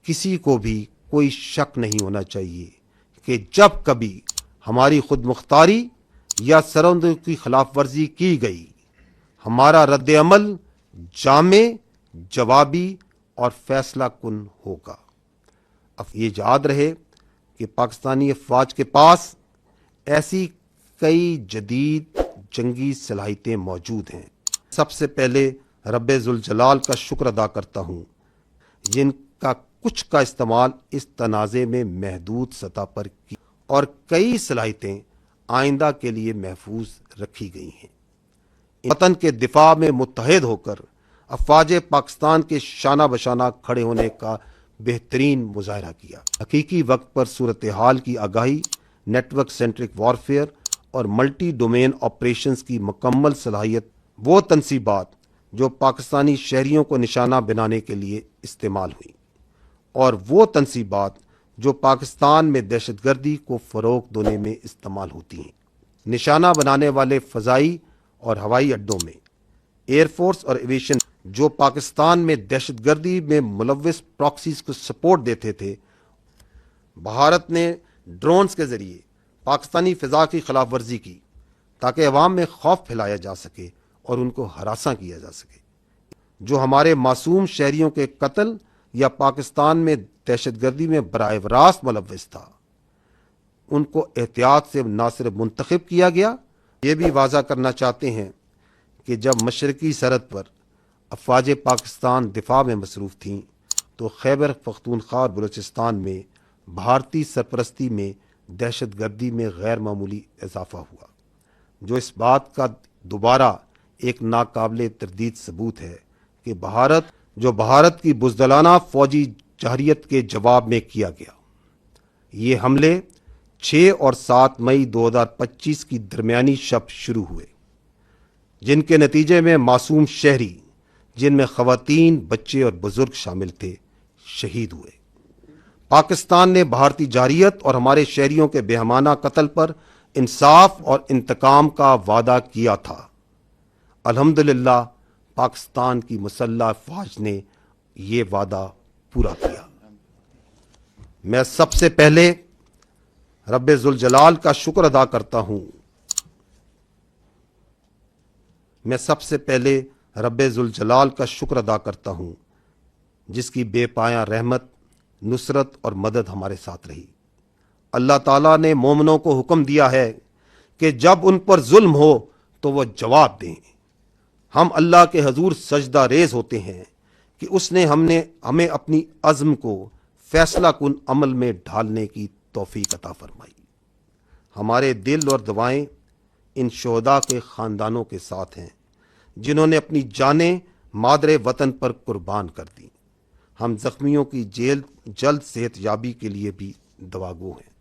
किसी को भी कोई शक नहीं होना चाहिए कि जब कभी हमारी खुद मुख्तारी या सरहदों की खिलाफ वर्जी की गई, हमारा रद्द अमल जामे, जवाबी और फैसला कुन होगा। अब ये याद रहे कि पाकिस्तानी अफवाज के पास ऐसी कई जदीद जंगी सलाहियतें मौजूद हैं। सबसे पहले रब्बे जुल जलाल का शुक्र अदा करता हूँ जिनका कुछ का इस्तेमाल इस तनाज़े में महदूद सतह पर की और कई सलाहियतें आइंदा के लिए महफूज रखी गई हैं। वतन के दिफा में मुत्तहिद होकर अफवाज पाकिस्तान के शाना बशाना खड़े होने का बेहतरीन मुजाहरा किया। हकीकी वक्त पर सूरत हाल की आगाही, नेटवर्क सेंट्रिक वॉरफेयर और मल्टी डोमेन ऑपरेशंस की मुकम्मल सलाहियत वो तनसीबात जो पाकिस्तानी शहरियों को निशाना बनाने के लिए इस्तेमाल हुई और वो तनसीबात जो पाकिस्तान में दहशतगर्दी को फ़रोग़ देने में इस्तेमाल होती हैं। निशाना बनाने वाले फ़ज़ाई और हवाई अड्डों में एयरफोर्स और एविएशन जो पाकिस्तान में दहशतगर्दी में मुलव्विस प्रॉक्सीज को सपोर्ट देते थे, भारत ने ड्रोन्स के ज़रिए पाकिस्तानी फ़िज़ा की खिलाफ वर्जी की ताकि अवाम में खौफ फैलाया जा सके और उनको हरासा किया जा सके। जो हमारे मासूम शहरियों के कत्ल या पाकिस्तान में दहशतगर्दी में बराह रास्त मुलव्विस था, उनको एहतियात से ना सिर्फ मुंतखब किया गया, ये भी वाज़ा करना चाहते हैं कि जब मशरकी सरहद पर अफवाज पाकिस्तान दिफा में मसरूफ़ थीं तो खैबर पख्तूनख्वा और बलूचिस्तान में भारतीय सरपरस्ती में दहशतगर्दी में गैर मामूली इजाफा हुआ, जो इस बात का दोबारा एक नाकाबिले तरदीद सबूत है कि भारत की बुज़दिलाना फ़ौजी जहरियत के जवाब में किया गया। ये हमले 6 और 7 मई 2025 की दरमियानी शब शुरू हुए, जिनके नतीजे में मासूम शहरी, जिनमें ख़वातीन, बच्चे और बुजुर्ग शामिल थे, शहीद हुए। पाकिस्तान ने भारतीय जारियत और हमारे शहरियों के बेहमाना कत्ल पर इंसाफ और इंतकाम का वादा किया था। अल्हम्दुलिल्लाह पाकिस्तान की मुसल्लह अफ़वाज ने ये वादा पूरा किया। मैं सबसे पहले रब्बे जुल जलाल का शुक्र अदा करता हूँ। रब्बे जुल जलाल का शुक्र अदा करता हूँ जिसकी बेपाया रहमत, नुसरत और मदद हमारे साथ रही। अल्लाह ताला ने मोमिनों को हुक्म दिया है कि जब उन पर जुल्म हो तो वह जवाब दें। हम अल्लाह के हजूर सजदा रेज होते हैं कि उसने हमें अपनी अज़्म को फैसला कुन अमल में ढालने की तौफीक अता फरमाई। हमारे दिल और दुआएं इन शोहदा के ख़ानदानों के साथ हैं जिन्होंने अपनी जानें मादरे वतन पर कुर्बान कर दी। हम ज़ख्मियों की जल्द सेहत याबी के लिए भी दुआगो हैं।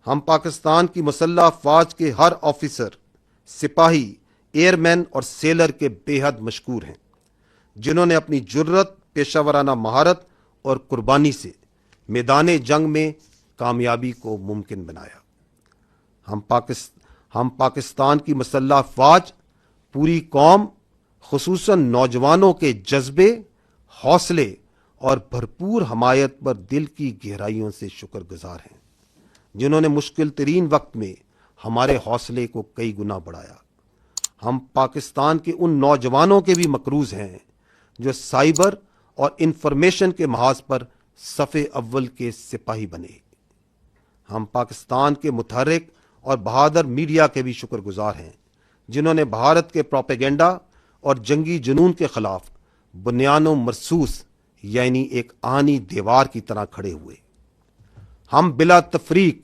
हम पाकिस्तान की मुसल्लह अफ़वाज के हर ऑफिसर, सिपाही, एयरमैन और सेलर के बेहद मशकूर हैं जिन्होंने अपनी जुर्रत, पेशावराना महारत और कुर्बानी से मैदान जंग में कामयाबी को मुमकिन बनाया। हम पाकिस्तान की मुसल्लह अफ़वाज, पूरी कौम, खुसूसन नौजवानों के जज्बे, हौसले और भरपूर हमायत पर दिल की गहराइयों से शुक्रगुजार हैं, जिन्होंने मुश्किल तरीन वक्त में हमारे हौसले को कई गुना बढ़ाया। हम पाकिस्तान के उन नौजवानों के भी मकरूज हैं जो साइबर और इंफॉर्मेशन के महाज पर सफ़े अव्वल के सिपाही बने। हम पाकिस्तान के मुतहर्रिक और बहादुर मीडिया के भी शुक्रगुजार हैं जिन्होंने भारत के प्रोपेगेंडा और जंगी जुनून के खिलाफ बुनियानो मरसूस यानी एक आनी दीवार की तरह खड़े हुए। हम बिला तफरीक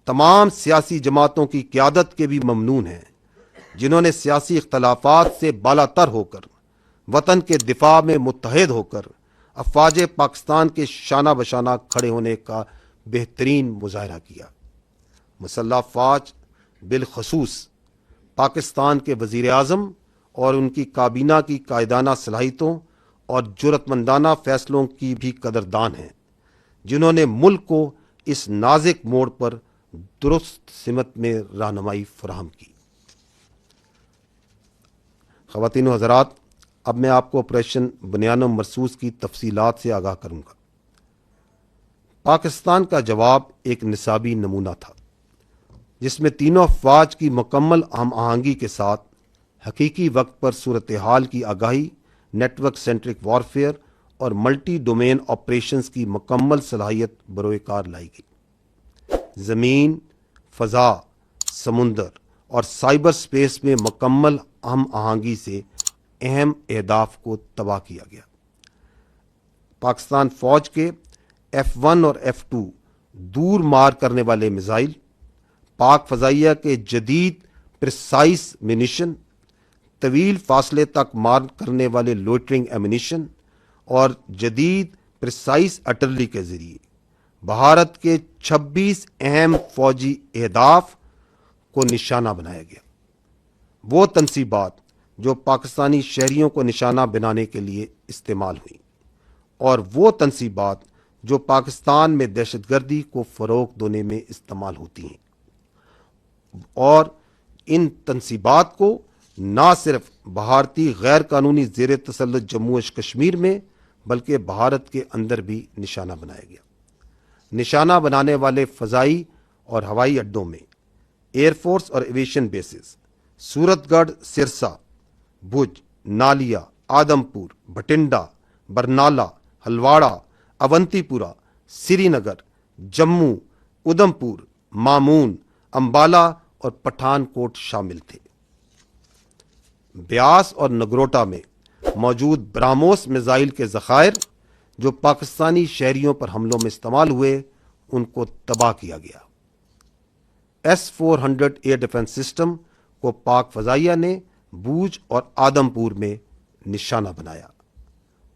तमाम सियासी जमातों की क़यादत के भी ममनून हैं जिन्होंने सियासी इख्तलाफात से बालातर होकर वतन के दिफा में मुत्तहिद होकर अफवाज पाकिस्तान के शाना बशाना खड़े होने का बेहतरीन मुजाहरा किया। मुसल्लह अफवाज बिलखसूस पाकिस्तान के वज़ीर आज़म और उनकी काबीना की कायदाना सलाहियतों और जुर्रतमंदाना फ़ैसलों की भी कदरदान हैं जिन्होंने मुल्क को इस नाज़ुक मोड़ पर दुरुस्त सिमत में रहनुमाई फराहम की। ख़वातीन व हज़रात, अब मैं आपको ऑपरेशन बुनियानो मरसूस की तफसीलात से आगाह करूँगा। पाकिस्तान का जवाब एक निसाबी नमूना था, जिसमें तीनों अफवाज की मुकम्मल हम आहंगी के साथ हकीकी वक्त पर सूरत हाल की आगाही, नेटवर्क सेंट्रिक वॉरफेयर और मल्टी डोमेन ऑपरेशंस की मुकम्मल सलाहियत बरोकार लाई गई। ज़मीन, फ़ज़ा, समुंदर और साइबर स्पेस में मुकम्मल हम आहंगी से अहम अहदाफ को तबाह किया गया। पाकिस्तान फ़ौज के F1 और F2 दूर मार करने वाले मिसाइल, पाक फ़ज़ाइया के जदीद प्रिसाइस मिनिशन, तवील फासले तक मार करने वाले लोइटरिंग एमिनिशन और जदीद प्रिसाइस अटरली के ज़रिए भारत के 26 अहम फ़ौजी अहदाफ को निशाना बनाया गया। वो तनसीबात जो पाकिस्तानी शहरियों को निशाना बनाने के लिए इस्तेमाल हुई और वो तनसीबात जो पाकिस्तान में दहशतगर्दी को फ़रोग़ देने में इस्तेमाल होती हैं, और इन तनसीबात को ना सिर्फ भारतीय गैर कानूनी ज़ेर तसल्लुत जम्मू कश्मीर में बल्कि भारत के अंदर भी निशाना बनाया गया। निशाना बनाने वाले फ़ज़ाई और हवाई अड्डों में एयरफोर्स और एविएशन बेसिस सूरतगढ़, सिरसा, भुज, नालिया, आदमपुर, भटिंडा, बरनाला, हलवाड़ा, अवंतीपुरा, श्रीनगर, जम्मू, उधमपुर, मामून, अंबाला और पठानकोट शामिल थे। ब्यास और नगरोटा में मौजूद ब्राह्मोस मिसाइल के ज़खायर जो पाकिस्तानी शहरियों पर हमलों में इस्तेमाल हुए, उनको तबाह किया गया। S-400 एयर डिफेंस सिस्टम को पाक फ़ज़ाइया ने बूज और आदमपुर में निशाना बनाया।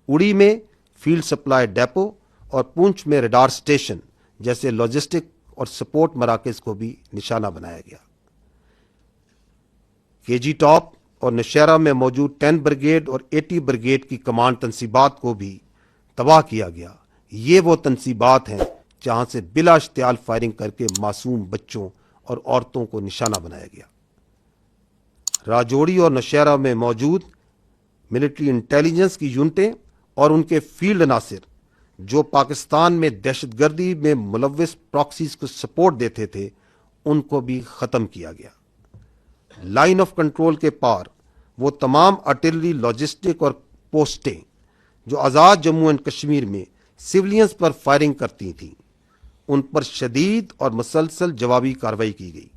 उड़ी में फील्ड सप्लाई डेपो और पूंछ में रडार स्टेशन जैसे लॉजिस्टिक और सपोर्ट मराकज़ को भी निशाना बनाया गया। KG टॉप और नौशहरा में मौजूद 10 ब्रिगेड और 80 ब्रिगेड की कमांड तनसीबात को भी तबाह किया गया। ये वो तनसीबात हैं जहाँ से बिला इश्तियाल फायरिंग करके मासूम बच्चों और औरतों को निशाना बनाया गया। राजौरी और नौशहरा में मौजूद मिलिट्री इंटेलिजेंस की यूनिटें और उनके फील्ड अनासिर जो पाकिस्तान में दहशतगर्दी में मुलव्विस प्रॉक्सीज को सपोर्ट देते थे, उनको भी ख़त्म किया गया। लाइन ऑफ कंट्रोल के पार वो तमाम आर्टिलरी, लॉजिस्टिक और पोस्टें जो आज़ाद जम्मू एंड कश्मीर में सिविलियंस पर फायरिंग करती थीं, उन पर शदीद और मुसलसल जवाबी कार्रवाई की गई,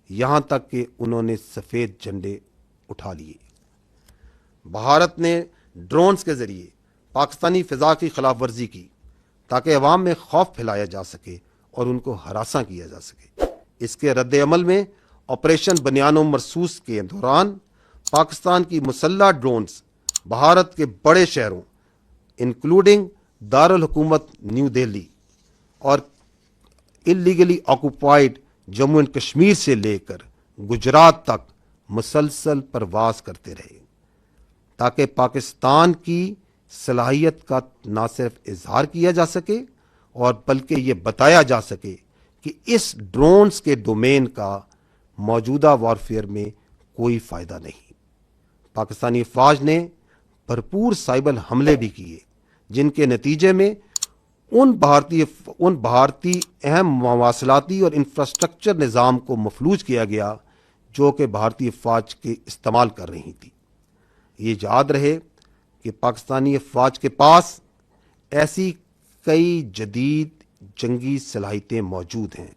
यहाँ तक कि उन्होंने सफ़ेद झंडे उठा लिए। भारत ने ड्रोन्स के ज़रिए पाकिस्तानी फ़िज़ा की खिलाफ वर्जी की ताकि अवाम में खौफ फैलाया जा सके और उनको हरासा किया जा सके। इसके रद्द अमल में ऑपरेशन बनियानो मरसूस के दौरान पाकिस्तान की मुसल्लह ड्रोन्स भारत के बड़े शहरों इंक्लूडिंग दारुल हुकूमत न्यू दिल्ली और illegally occupied Jammu and Kashmir से लेकर गुजरात तक मुसलसल परवास करते रहे ताकि पाकिस्तान की सलाहियत का ना सिर्फ इजहार किया जा सके और बल्कि ये बताया जा सके कि इस ड्रोन्स के डोमेन का मौजूदा वॉरफेयर में कोई फ़ायदा नहीं। पाकिस्तानी फ़ौज ने भरपूर साइबर हमले भी किए जिनके नतीजे में उन भारतीय अहम मवासलाती और इंफ्रास्ट्रक्चर निज़ाम को मफलूज किया गया जो कि भारतीय फ़ौज के इस्तेमाल कर रही थी। ये याद रहे कि पाकिस्तानी फ़ौज के पास ऐसी कई जदीद जंगी सलाहियतें मौजूद हैं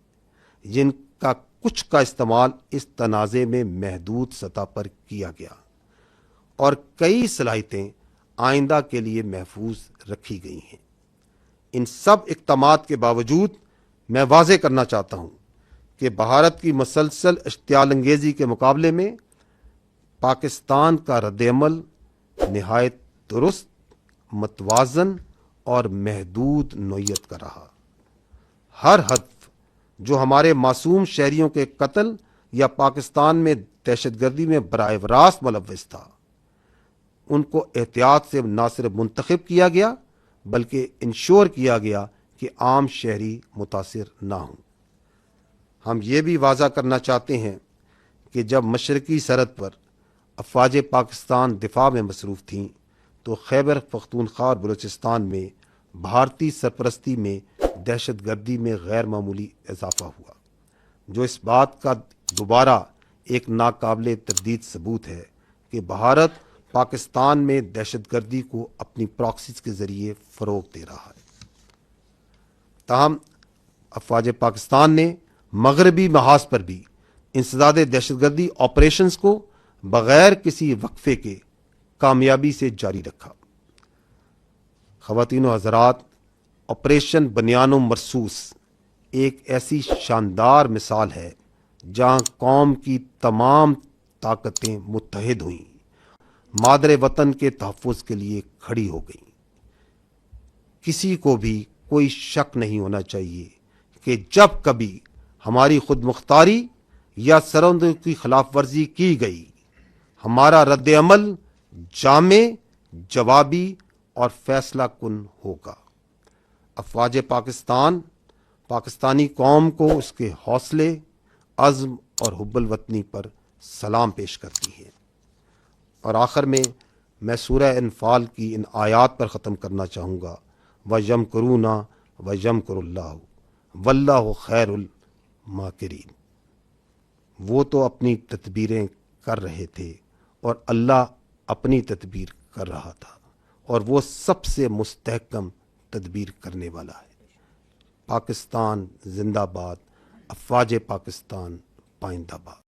जिनका कुछ का इस्तेमाल इस तनाज़े में महदूद सतह पर किया गया और कई सलाहियतें आइंदा के लिए महफूज रखी गई हैं। इन सब इक़दामात के बावजूद मैं वाज़े करना चाहता हूँ कि भारत की मुसलसल इश्तियाल अंगेज़ी के मुकाबले में पाकिस्तान का रद्द-ए-अमल निहायत दुरुस्त, मतवाज़न और महदूद नौइयत का रहा। हर हदफ जो हमारे मासूम शहरियों के कत्ल या पाकिस्तान में दहशतगर्दी में बराह रास्त मुलव्विस था, उनको एहतियात से न सिर्फ मुंतखब किया गया बल्कि इंश्योर किया गया कि आम शहरी मुतासिर ना हों। हम ये भी वाज़ा करना चाहते हैं कि जब मशरकी सरहद पर अफ़वाज पाकिस्तान दिफा में मसरूफ़ थीं तो खैबर पख्तूनख्वा और बलूचिस्तान में भारतीय सरपरस्ती में دہشت گردی میں غیر معمولی اضافہ ہوا، جو اس بات کا دوبارہ ایک ناقابل تردید ثبوت ہے کہ بھارت پاکستان میں دہشت گردی کو اپنی پراکسیز کے ذریعے فروغ دے رہا ہے۔ تاہم افواج پاکستان نے مغربی محاذ پر بھی انسداد دہشت گردی آپریشنز کو بغیر کسی وقفے کے کامیابی سے جاری رکھا۔ خواتین و حضرات، آپریشن بنیان و مرصوص ایک ایسی شاندار مثال ہے جہاں قوم کی تمام طاقتیں متحد ہوئیں، مادر وطن کے تحفظ کے لیے کھڑی ہو گئیں۔ کسی کو بھی کوئی شک نہیں ہونا چاہیے کہ جب کبھی ہماری خود مختاری یا سرحدوں کی خلاف ورزی کی گئی، ہمارا رد عمل جامع، جوابی اور فیصلہ کن ہوگا۔ افواج پاکستان پاکستانی قوم کو اس کے حوصلے، عزم اور حب الوطنی پر سلام پیش کرتی ہے۔ اور آخر میں سورہ انفال کی ان آیات پر ختم کرنا چاہوں گا، وَيَمْكُرُونَ وَيَمْكُرُ اللَّهُ وَاللَّهُ خَيْرُ الْمَاكِرِينَ۔ وہ تو اپنی تدبیریں کر رہے تھے اور اللہ اپنی تدبیر کر رہا تھا، اور وہ سب سے مستحکم تدبیر کرنے والا ہے۔ پاکستان زندہ باد، افواج پاکستان پائندہ باد۔